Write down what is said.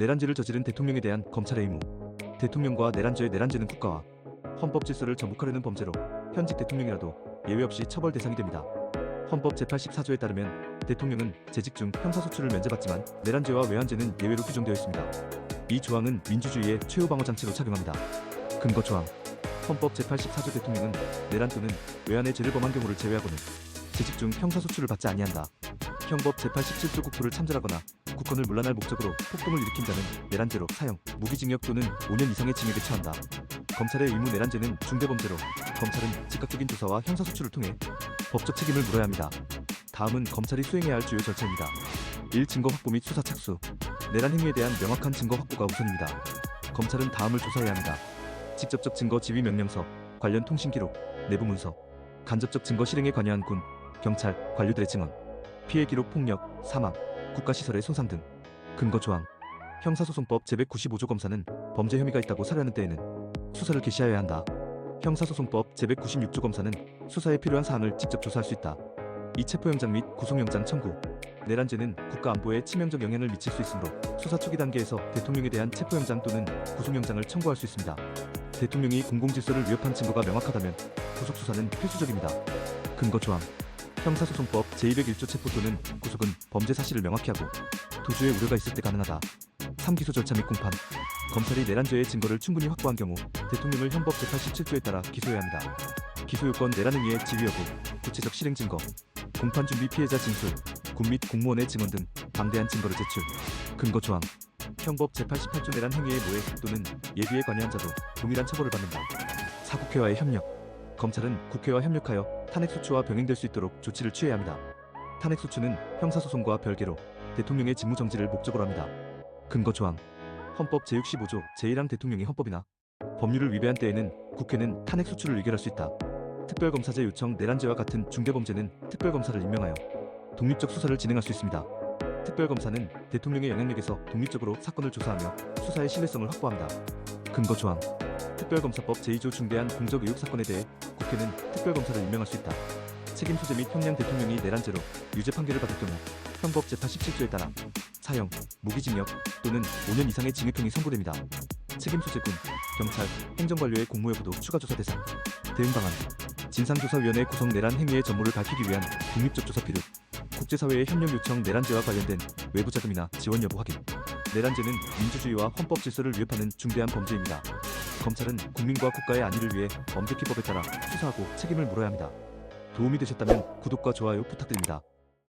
내란죄를 저지른 대통령에 대한 검찰의 의무. 대통령과 내란죄의 내란죄는 국가와 헌법 질서를 전복하려는 범죄로 현직 대통령이라도 예외 없이 처벌 대상이 됩니다. 헌법 제84조에 따르면 대통령은 재직 중 형사소출을 면제받지만 내란죄와 외환죄는 예외로 규정되어 있습니다. 이 조항은 민주주의의 최후 방어 장치로 작용합니다. 근거 조항. 헌법 제84조 대통령은 내란 또는 외환의 죄를 범한 경우를 제외하고는 재직 중 형사소출을 받지 아니한다. 형법 제87조 국토를 참전하거나 국헌을 문란할 목적으로 폭동을 일으킨 자는 내란죄로 사형, 무기징역 또는 5년 이상의 징역에 처한다. 검찰의 의무 내란죄는 중대범죄로 검찰은 즉각적인 조사와 형사소출을 통해 법적 책임을 물어야 합니다. 다음은 검찰이 수행해야 할 주요 절차입니다. 1. 증거 확보 및 수사 착수. 내란 행위에 대한 명확한 증거 확보가 우선입니다. 검찰은 다음을 조사해야 합니다. 직접적 증거 지휘 명령서, 관련 통신 기록, 내부 문서, 간접적 증거 실행에 관여한 군, 경찰, 관료들의 증언, 피해 기록 폭력, 사망, 국가시설의 손상 등. 근거 조항. 형사소송법 제195조 검사는 범죄 혐의가 있다고 사료하는 때에는 수사를 개시하여야 한다. 형사소송법 제196조 검사는 수사에 필요한 사항을 직접 조사할 수 있다. 이 체포영장 및 구속영장 청구. 내란죄는 국가안보에 치명적 영향을 미칠 수 있으므로 수사 초기 단계에서 대통령에 대한 체포영장 또는 구속영장을 청구할 수 있습니다. 대통령이 공공질서를 위협한 증거가 명확하다면 구속수사는 필수적입니다. 근거 조항. 형사소송법 제201조 체포 또는 구속은 범죄 사실을 명확히 하고 도주의 우려가 있을 때 가능하다. 3. 기소 절차 및 공판. 검찰이 내란죄의 증거를 충분히 확보한 경우 대통령을 현법 제87조에 따라 기소해야 합니다. 기소 요건 내란 행위의 지휘 여부, 구체적 실행 증거, 공판 준비 피해자 진술, 군 및 공무원의 증언 등 방대한 증거를 제출. 근거 조항. 형법 제88조 내란 행위의 모해 또는 예비에 관여한 자도 동일한 처벌을 받는다. 4. 국회와의 협력. 검찰은 국회와 협력하여 탄핵소추와 병행될 수 있도록 조치를 취해야 합니다. 탄핵소추는 형사소송과 별개로 대통령의 직무정지를 목적으로 합니다. 근거 조항. 헌법 제65조 제1항 대통령이 헌법이나 법률을 위배한 때에는 국회는 탄핵소추를 의결할 수 있다. 특별검사제 요청 내란죄와 같은 중대범죄는 특별검사를 임명하여 독립적 수사를 진행할 수 있습니다. 특별검사는 대통령의 영향력에서 독립적으로 사건을 조사하며 수사의 신뢰성을 확보합니다. 근거 조항. 특별검사법 제2조 중대한 공적 의혹 사건에 대해 국회는 특별검사를 임명할 수 있다. 책임 소재 및 형량 대통령이 내란죄로 유죄 판결을 받을 경우 형법 제87조에 따라 사형, 무기징역 또는 5년 이상의 징역형이 선고됩니다. 책임 소재군, 경찰, 행정관료의 공모 여부도 추가 조사 대상. 대응 방안. 진상조사위원회 구성 내란 행위의 전모를 밝히기 위한 독립적 조사 필요. 국제사회의 협력 요청 내란죄와 관련된 외부 자금이나 지원 여부 확인. 내란죄는 민주주의와 헌법 질서를 위협하는 중대한 범죄입니다. 검찰은 국민과 국가의 안위를 위해 엄격히 법에 따라 수사하고 책임을 물어야 합니다. 도움이 되셨다면 구독과 좋아요 부탁드립니다.